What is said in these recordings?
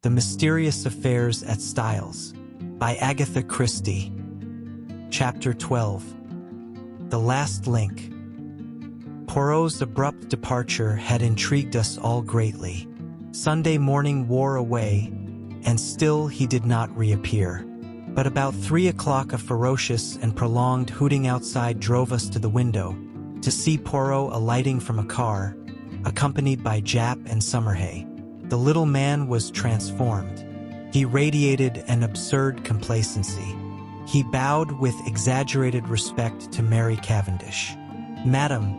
The Mysterious Affairs at Styles by Agatha Christie. Chapter 12. The Last Link. Poirot's abrupt departure had intrigued us all greatly. Sunday morning wore away, and still he did not reappear. But about 3 o'clock a ferocious and prolonged hooting outside drove us to the window to see Poirot alighting from a car, accompanied by Jap and Summerhay. The little man was transformed. He radiated an absurd complacency. He bowed with exaggerated respect to Mary Cavendish. "Madam,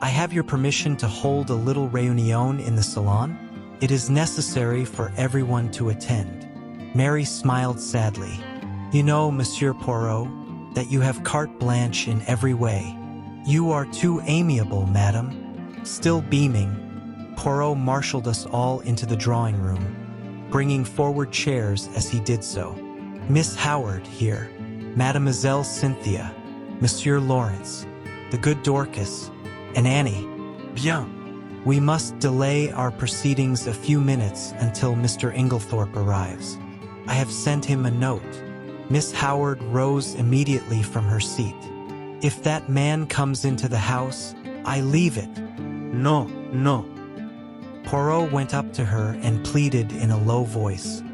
I have your permission to hold a little réunion in the salon? It is necessary for everyone to attend." Mary smiled sadly. "You know, Monsieur Poirot, that you have carte blanche in every way. You are too amiable, madam." Still beaming, Poirot marshaled us all into the drawing room, bringing forward chairs as he did so. "Miss Howard here, Mademoiselle Cynthia, Monsieur Lawrence, the good Dorcas, and Annie. Bien. We must delay our proceedings a few minutes until Mr. Inglethorpe arrives. I have sent him a note." Miss Howard rose immediately from her seat. "If that man comes into the house, I leave it." "No, no." Poirot went up to her and pleaded in a low voice.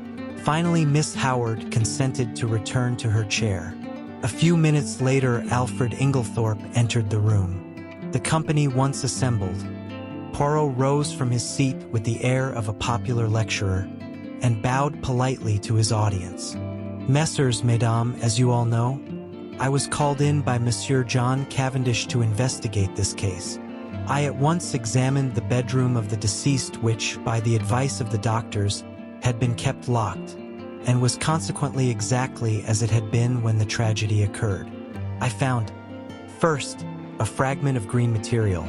Finally, Miss Howard consented to return to her chair. A few minutes later, Alfred Inglethorpe entered the room. The company once assembled, Poirot rose from his seat with the air of a popular lecturer and bowed politely to his audience. "Messieurs, mesdames, as you all know, I was called in by Monsieur John Cavendish to investigate this case. I at once examined the bedroom of the deceased which, by the advice of the doctors, had been kept locked, and was consequently exactly as it had been when the tragedy occurred. I found, first, a fragment of green material.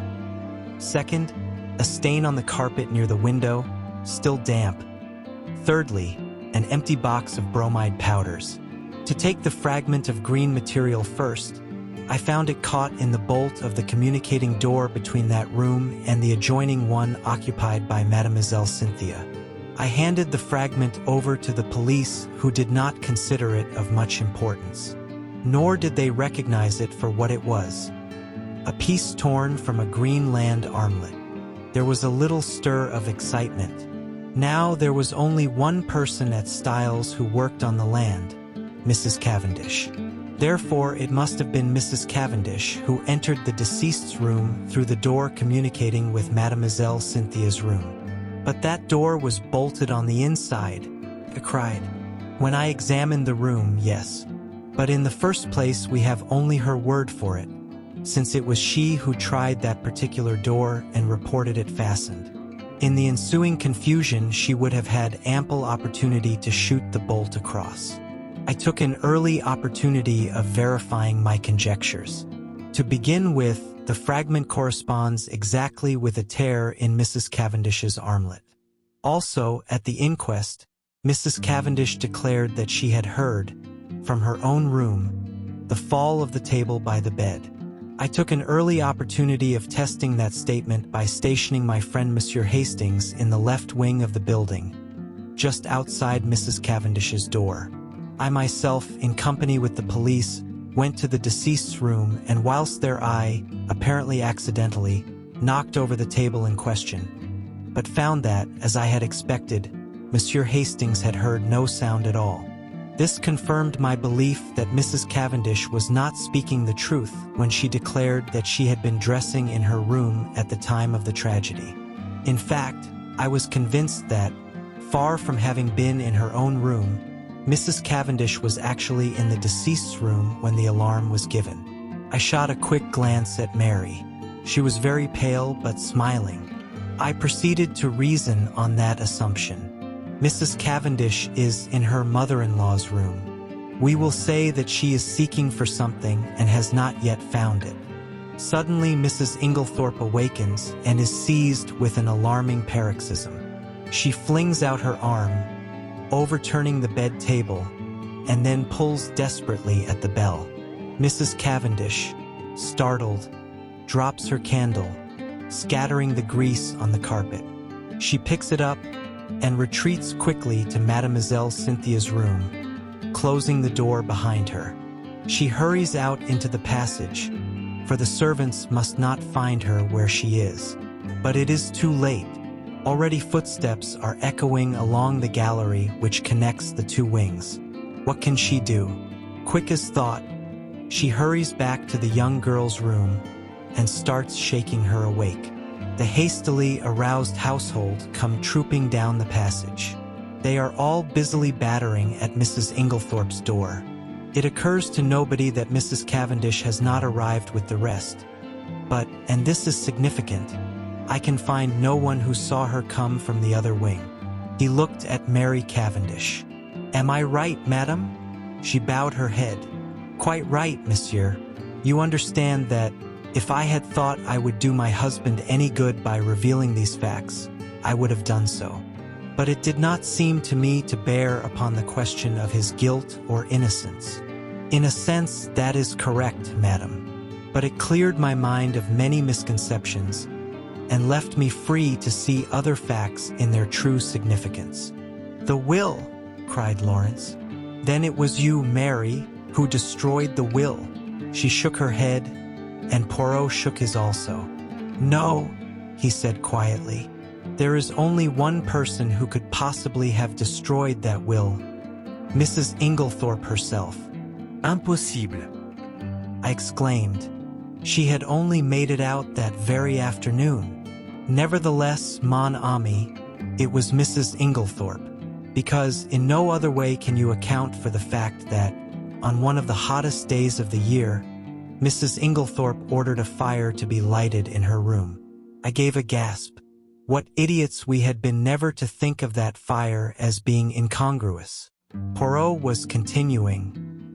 Second, a stain on the carpet near the window, still damp. Thirdly, an empty box of bromide powders. To take the fragment of green material first, I found it caught in the bolt of the communicating door between that room and the adjoining one occupied by Mademoiselle Cynthia. I handed the fragment over to the police, who did not consider it of much importance. Nor did they recognize it for what it was: a piece torn from a Greenland armlet. There was a little stir of excitement. Now there was only one person at Styles who worked on the land, Mrs. Cavendish. Therefore, it must have been Mrs. Cavendish who entered the deceased's room through the door communicating with Mademoiselle Cynthia's room. "But that door was bolted on the inside," I cried. "When I examined the room, yes. But in the first place, we have only her word for it, since it was she who tried that particular door and reported it fastened. In the ensuing confusion, she would have had ample opportunity to shoot the bolt across. I took an early opportunity of verifying my conjectures. To begin with, the fragment corresponds exactly with a tear in Mrs. Cavendish's armlet. Also, at the inquest, Mrs. Cavendish declared that she had heard, from her own room, the fall of the table by the bed. I took an early opportunity of testing that statement by stationing my friend Monsieur Hastings in the left wing of the building, just outside Mrs. Cavendish's door. I myself, in company with the police, went to the deceased's room, and whilst there I, apparently accidentally, knocked over the table in question, but found that, as I had expected, Monsieur Hastings had heard no sound at all. This confirmed my belief that Mrs. Cavendish was not speaking the truth when she declared that she had been dressing in her room at the time of the tragedy. In fact, I was convinced that, far from having been in her own room, Mrs. Cavendish was actually in the deceased's room when the alarm was given. I shot a quick glance at Mary. She was very pale but smiling. I proceeded to reason on that assumption. Mrs. Cavendish is in her mother-in-law's room. We will say that she is seeking for something and has not yet found it. Suddenly, Mrs. Inglethorpe awakens and is seized with an alarming paroxysm. She flings out her arm, overturning the bed table, and then pulls desperately at the bell. Mrs. Cavendish, startled, drops her candle, scattering the grease on the carpet. She picks it up, and retreats quickly to Mademoiselle Cynthia's room, closing the door behind her. She hurries out into the passage, for the servants must not find her where she is. But it is too late. Already footsteps are echoing along the gallery which connects the two wings. What can she do? Quick as thought, she hurries back to the young girl's room and starts shaking her awake. The hastily aroused household come trooping down the passage. They are all busily battering at Mrs. Inglethorpe's door. It occurs to nobody that Mrs. Cavendish has not arrived with the rest. But, and this is significant, I can find no one who saw her come from the other wing. He looked at Mary Cavendish. "Am I right, madam?" She bowed her head. "Quite right, monsieur. You understand that if I had thought I would do my husband any good by revealing these facts, I would have done so. But it did not seem to me to bear upon the question of his guilt or innocence." "In a sense, that is correct, madam. But it cleared my mind of many misconceptions and left me free to see other facts in their true significance." "The will!" cried Lawrence. "Then it was you, Mary, who destroyed the will?" She shook her head, and Poirot shook his also. "No," he said quietly. "There is only one person who could possibly have destroyed that will. Mrs. Inglethorpe herself." "Impossible!" I exclaimed. She had only made it out that very afternoon. "Nevertheless, mon ami, it was Mrs. Inglethorpe, because in no other way can you account for the fact that, on one of the hottest days of the year, Mrs. Inglethorpe ordered a fire to be lighted in her room." I gave a gasp. What idiots we had been never to think of that fire as being incongruous. Poirot was continuing.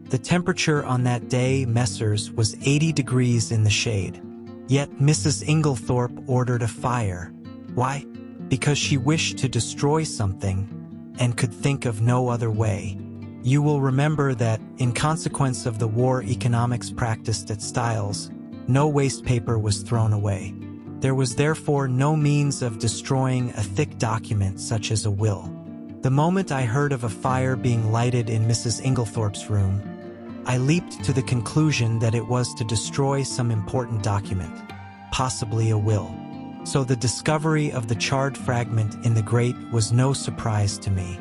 "The temperature on that day, messrs, was 80 degrees in the shade. Yet Mrs. Inglethorpe ordered a fire. Why? Because she wished to destroy something and could think of no other way. You will remember that, in consequence of the war economics practiced at Styles, no waste paper was thrown away. There was therefore no means of destroying a thick document such as a will. The moment I heard of a fire being lighted in Mrs. Inglethorpe's room, I leaped to the conclusion that it was to destroy some important document, possibly a will. So the discovery of the charred fragment in the grate was no surprise to me.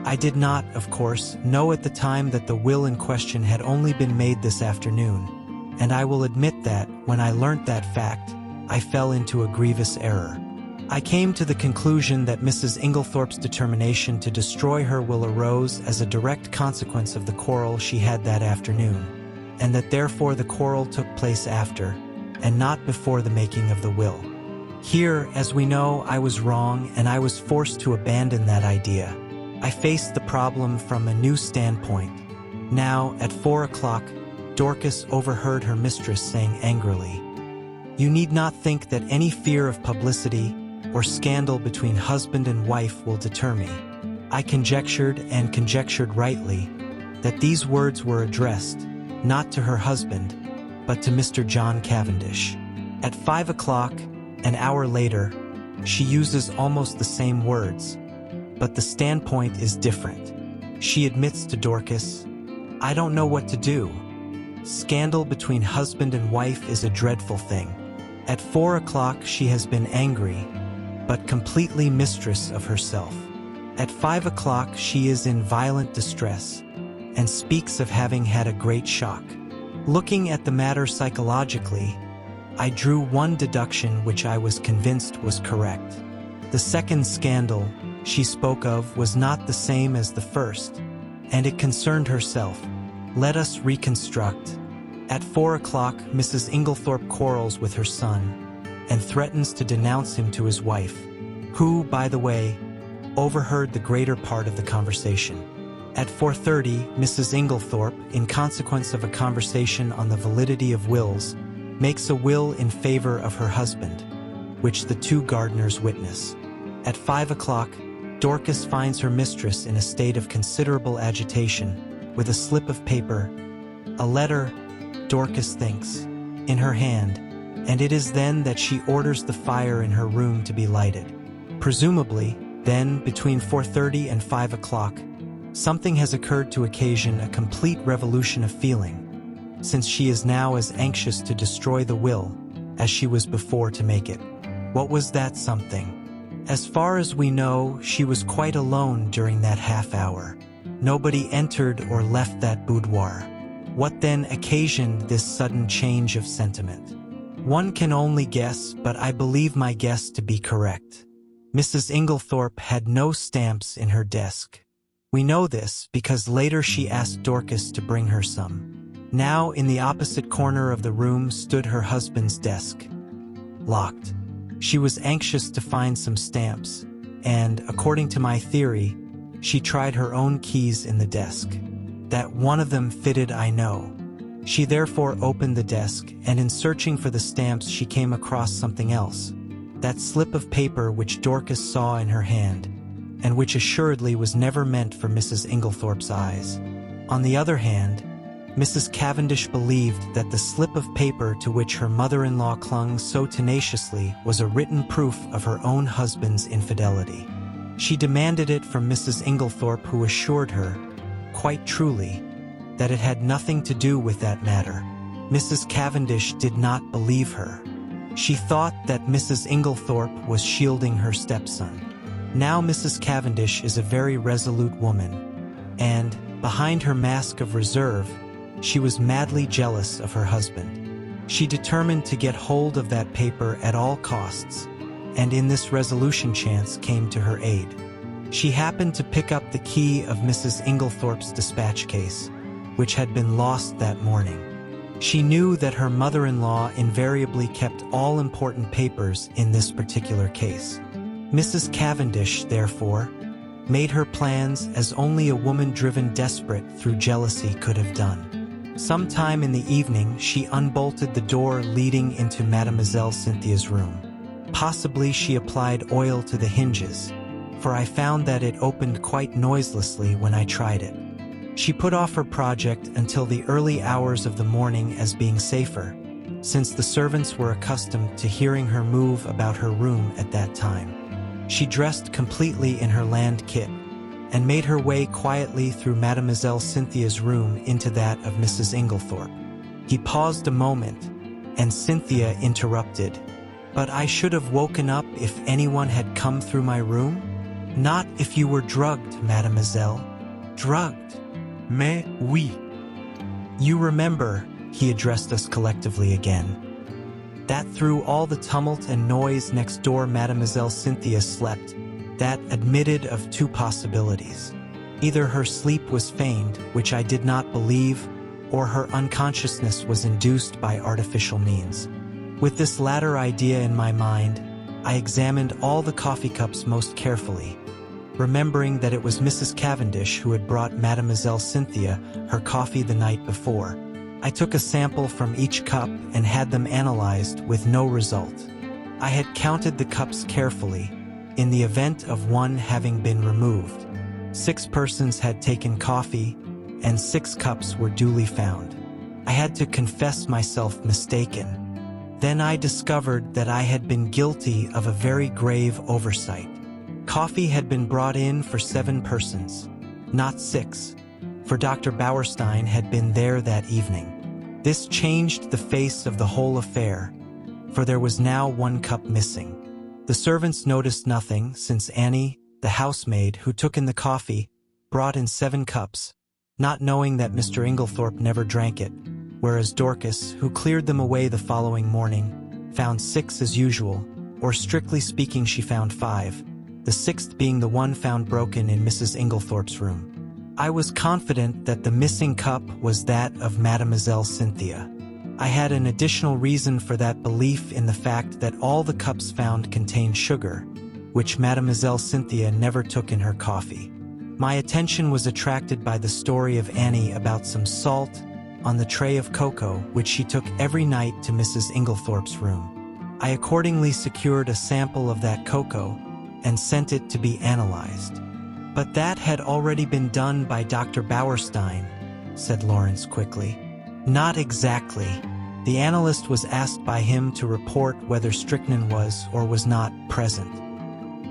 I did not, of course, know at the time that the will in question had only been made this afternoon, and I will admit that, when I learnt that fact, I fell into a grievous error. I came to the conclusion that Mrs. Inglethorpe's determination to destroy her will arose as a direct consequence of the quarrel she had that afternoon, and that therefore the quarrel took place after, and not before the making of the will. Here, as we know, I was wrong, and I was forced to abandon that idea. I faced the problem from a new standpoint. Now, at 4 o'clock, Dorcas overheard her mistress saying angrily, "You need not think that any fear of publicity or scandal between husband and wife will deter me." I conjectured, and conjectured rightly, that these words were addressed, not to her husband, but to Mr. John Cavendish. At 5 o'clock, an hour later, she uses almost the same words, but the standpoint is different. She admits to Dorcas, "I don't know what to do. Scandal between husband and wife is a dreadful thing." At 4 o'clock she has been angry, but completely mistress of herself. At 5 o'clock she is in violent distress, and speaks of having had a great shock. Looking at the matter psychologically, I drew one deduction which I was convinced was correct. The second scandal she spoke of was not the same as the first, and it concerned herself. Let us reconstruct. At 4 o'clock, Mrs. Inglethorpe quarrels with her son, and threatens to denounce him to his wife, who, by the way, overheard the greater part of the conversation. At 4:30, Mrs. Inglethorpe, in consequence of a conversation on the validity of wills, makes a will in favor of her husband, which the two gardeners witness. At 5 o'clock, Dorcas finds her mistress in a state of considerable agitation, with a slip of paper, a letter, Dorcas thinks, in her hand, and it is then that she orders the fire in her room to be lighted. Presumably, Then, between 4:30 and 5 o'clock, something has occurred to occasion a complete revolution of feeling, since she is now as anxious to destroy the will as she was before to make it. What was that something? As far as we know, she was quite alone during that half hour. Nobody entered or left that boudoir. What then occasioned this sudden change of sentiment? One can only guess, but I believe my guess to be correct. Mrs. Inglethorpe had no stamps in her desk. We know this because later she asked Dorcas to bring her some. Now, in the opposite corner of the room stood her husband's desk. Locked. She was anxious to find some stamps, and, according to my theory, she tried her own keys in the desk. That one of them fitted, I know. She therefore opened the desk, and in searching for the stamps she came across something else. That slip of paper which Dorcas saw in her hand, and which assuredly was never meant for Mrs. Inglethorpe's eyes. On the other hand, Mrs. Cavendish believed that the slip of paper to which her mother-in-law clung so tenaciously was a written proof of her own husband's infidelity. She demanded it from Mrs. Inglethorpe, who assured her, quite truly, that it had nothing to do with that matter. Mrs. Cavendish did not believe her. She thought that Mrs. Inglethorpe was shielding her stepson. Now Mrs. Cavendish is a very resolute woman, and, behind her mask of reserve, she was madly jealous of her husband. She determined to get hold of that paper at all costs, and in this resolution chance came to her aid. She happened to pick up the key of Mrs. Inglethorpe's dispatch case, which had been lost that morning. She knew that her mother-in-law invariably kept all important papers in this particular case. Mrs. Cavendish, therefore, made her plans as only a woman driven desperate through jealousy could have done. Sometime in the evening, she unbolted the door leading into Mademoiselle Cynthia's room. Possibly she applied oil to the hinges, for I found that it opened quite noiselessly when I tried it. She put off her project until the early hours of the morning as being safer, since the servants were accustomed to hearing her move about her room at that time. She dressed completely in her land kit, and made her way quietly through Mademoiselle Cynthia's room into that of Mrs. Inglethorpe. He paused a moment, and Cynthia interrupted. "But I should have woken up if anyone had come through my room? Not if you were drugged, mademoiselle." "Drugged? Mais oui." "You remember," he addressed us collectively again, "that through all the tumult and noise next door Mademoiselle Cynthia slept. That admitted of two possibilities. Either her sleep was feigned, which I did not believe, or her unconsciousness was induced by artificial means. With this latter idea in my mind, I examined all the coffee cups most carefully, remembering that it was Mrs. Cavendish who had brought Mademoiselle Cynthia her coffee the night before. I took a sample from each cup and had them analyzed with no result. I had counted the cups carefully, in the event of one having been removed. 6 persons had taken coffee, and 6 cups were duly found. I had to confess myself mistaken. Then I discovered that I had been guilty of a very grave oversight. Coffee had been brought in for 7 persons, not 6, for Dr. Bauerstein had been there that evening. This changed the face of the whole affair, for there was now 1 cup missing. The servants noticed nothing, since Annie, the housemaid who took in the coffee, brought in 7 cups, not knowing that Mr. Inglethorpe never drank it, whereas Dorcas, who cleared them away the following morning, found 6 as usual, or strictly speaking she found 5, the 6th being the one found broken in Mrs. Inglethorpe's room. I was confident that the missing cup was that of Mademoiselle Cynthia. I had an additional reason for that belief in the fact that all the cups found contained sugar, which Mademoiselle Cynthia never took in her coffee. My attention was attracted by the story of Annie about some salt on the tray of cocoa which she took every night to Mrs. Inglethorpe's room. I accordingly secured a sample of that cocoa and sent it to be analyzed. "But that had already been done by Dr. Bauerstein," said Lawrence quickly. "Not exactly. The analyst was asked by him to report whether strychnine was or was not present.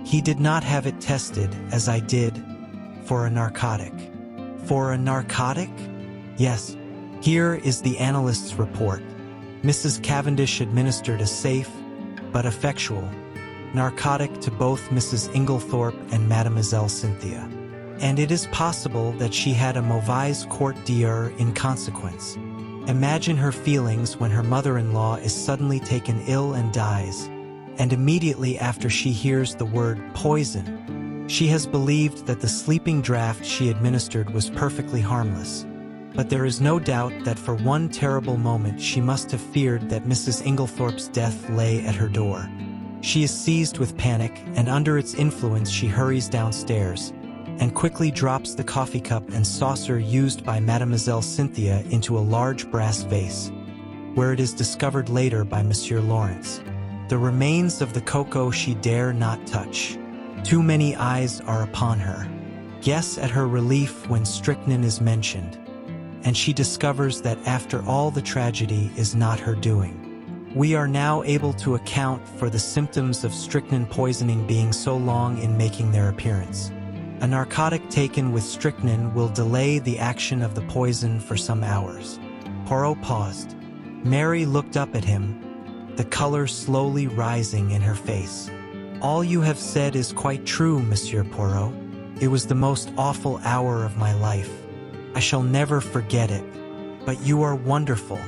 He did not have it tested, as I did, for a narcotic. For a narcotic? Yes. Here is the analyst's report. Mrs. Cavendish administered a safe, but effectual, narcotic to both Mrs. Inglethorpe and Mademoiselle Cynthia. And it is possible that she had a mauvaise quart d'heure in consequence. Imagine her feelings when her mother-in-law is suddenly taken ill and dies, and immediately after she hears the word poison. She has believed that the sleeping draught she administered was perfectly harmless. But there is no doubt that for one terrible moment she must have feared that Mrs. Inglethorpe's death lay at her door. She is seized with panic, and under its influence she hurries downstairs, and quickly drops the coffee cup and saucer used by Mademoiselle Cynthia into a large brass vase, where it is discovered later by Monsieur Lawrence. The remains of the cocoa she dare not touch. Too many eyes are upon her. Guess at her relief when strychnine is mentioned, and she discovers that after all the tragedy is not her doing. We are now able to account for the symptoms of strychnine poisoning being so long in making their appearance. A narcotic taken with strychnine will delay the action of the poison for some hours. Poirot paused. Mary looked up at him, the color slowly rising in her face. All you have said is quite true, Monsieur Poirot. It was the most awful hour of my life. I shall never forget it. But you are wonderful.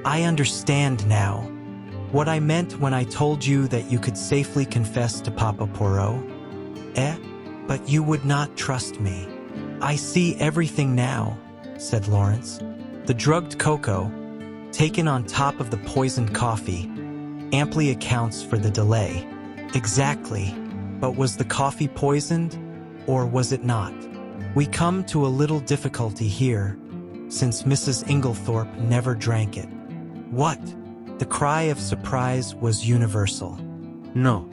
I understand now. What I meant when I told you that you could safely confess to Papa Poirot? But you would not trust me. I see everything now, said Lawrence. The drugged cocoa, taken on top of the poisoned coffee, amply accounts for the delay. Exactly. But was the coffee poisoned, or was it not? We come to a little difficulty here, since Mrs. Inglethorpe never drank it. What? The cry of surprise was universal. No.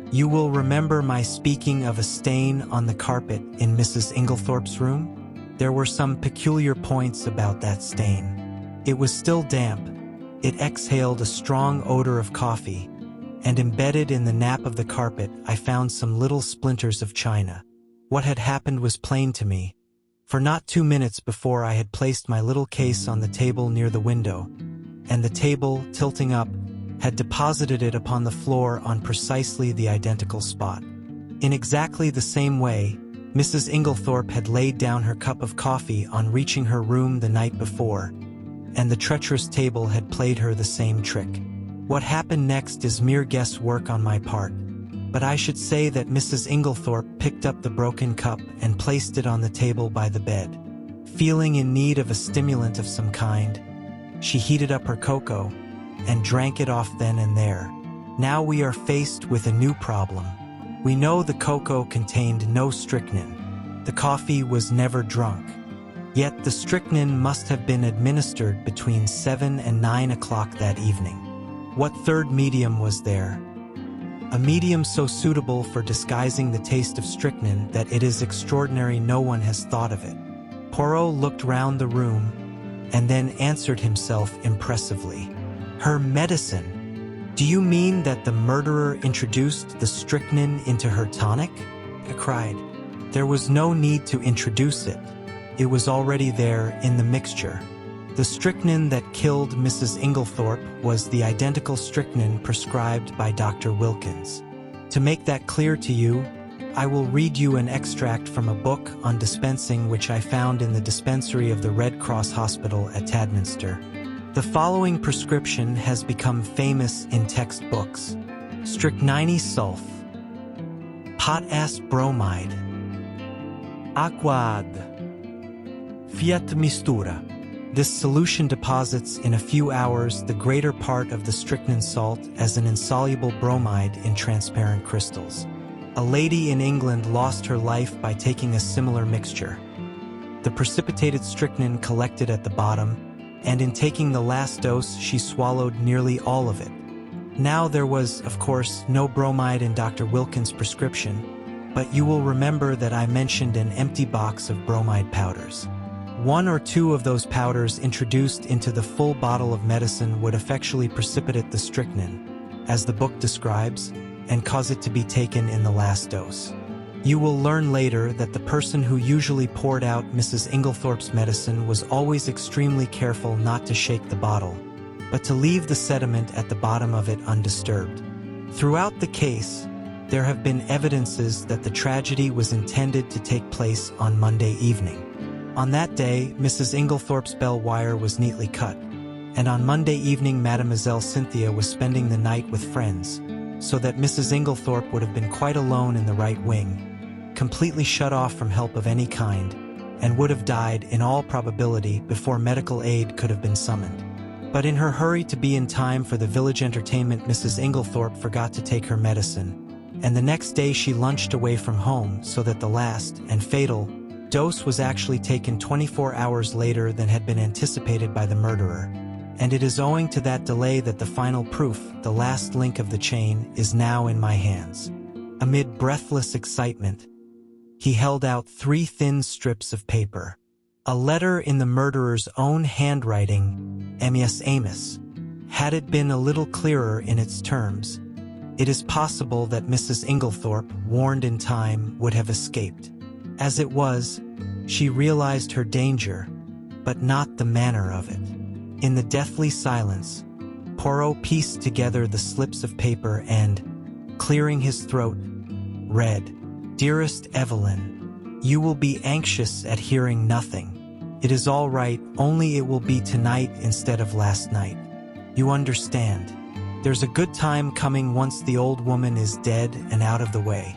You will remember my speaking of a stain on the carpet in Mrs. Inglethorpe's room? There were some peculiar points about that stain. It was still damp. It exhaled a strong odor of coffee, and embedded in the nap of the carpet I found some little splinters of china. What had happened was plain to me, for not 2 minutes before I had placed my little case on the table near the window, and the table, tilting up, had deposited it upon the floor on precisely the identical spot. In exactly the same way, Mrs. Inglethorpe had laid down her cup of coffee on reaching her room the night before, and the treacherous table had played her the same trick. What happened next is mere guesswork on my part, but I should say that Mrs. Inglethorpe picked up the broken cup and placed it on the table by the bed. Feeling in need of a stimulant of some kind, she heated up her cocoa and drank it off then and there. Now we are faced with a new problem. We know the cocoa contained no strychnine. The coffee was never drunk. Yet the strychnine must have been administered between 7 and 9 o'clock that evening. What third medium was there? A medium so suitable for disguising the taste of strychnine that it is extraordinary no one has thought of it. Poirot looked round the room and then answered himself impressively. Her medicine! Do you mean that the murderer introduced the strychnine into her tonic? I cried. There was no need to introduce it. It was already there in the mixture. The strychnine that killed Mrs. Inglethorpe was the identical strychnine prescribed by Dr. Wilkins. To make that clear to you, I will read you an extract from a book on dispensing which I found in the dispensary of the Red Cross Hospital at Tadminster. The following prescription has become famous in textbooks. Strychnine sulf, potass bromide, aquad, fiat mistura. This solution deposits in a few hours the greater part of the strychnine salt as an insoluble bromide in transparent crystals. A lady in England lost her life by taking a similar mixture. The precipitated strychnine collected at the bottom, and in taking the last dose she swallowed nearly all of it. Now there was, of course, no bromide in Dr. Wilkins' prescription, but you will remember that I mentioned an empty box of bromide powders. 1 or 2 of those powders introduced into the full bottle of medicine would effectually precipitate the strychnine, as the book describes, and cause it to be taken in the last dose. You will learn later that the person who usually poured out Mrs. Inglethorpe's medicine was always extremely careful not to shake the bottle, but to leave the sediment at the bottom of it undisturbed. Throughout the case, there have been evidences that the tragedy was intended to take place on Monday evening. On that day, Mrs. Inglethorpe's bell wire was neatly cut, and on Monday evening Mademoiselle Cynthia was spending the night with friends, so that Mrs. Inglethorpe would have been quite alone in the right wing, completely shut off from help of any kind, and would have died in all probability before medical aid could have been summoned. But in her hurry to be in time for the village entertainment, Mrs. Inglethorpe forgot to take her medicine, and the next day she lunched away from home, so that the last, and fatal, dose was actually taken 24 hours later than had been anticipated by the murderer. And it is owing to that delay that the final proof, the last link of the chain, is now in my hands. Amid breathless excitement, he held out 3 thin strips of paper. A letter in the murderer's own handwriting, Amias Amos. Had it been a little clearer in its terms, it is possible that Mrs. Inglethorpe, warned in time, would have escaped. As it was, she realized her danger, but not the manner of it. In the deathly silence, Poirot pieced together the slips of paper and, clearing his throat, read, "Dearest Evelyn, you will be anxious at hearing nothing. It is all right, only it will be tonight instead of last night. You understand. There's a good time coming once the old woman is dead and out of the way.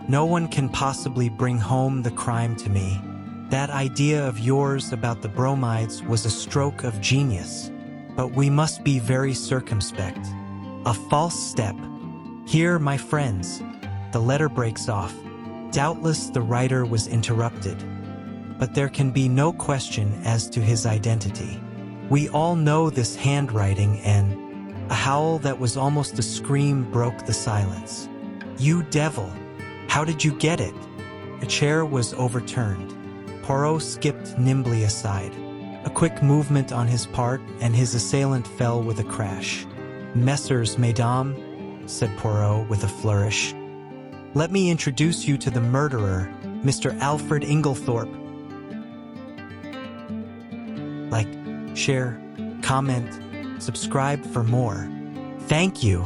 No one can possibly bring home the crime to me. That idea of yours about the bromides was a stroke of genius. But we must be very circumspect. A false step. Here, my friends." The letter breaks off. Doubtless the writer was interrupted. But there can be no question as to his identity. We all know this handwriting, and a howl that was almost a scream broke the silence. "You devil! How did you get it?" A chair was overturned. Poirot skipped nimbly aside. A quick movement on his part, and his assailant fell with a crash. "Messrs, mesdames," said Poirot with a flourish. "Let me introduce you to the murderer, Mr. Alfred Inglethorpe." Like, share, comment, subscribe for more. Thank you.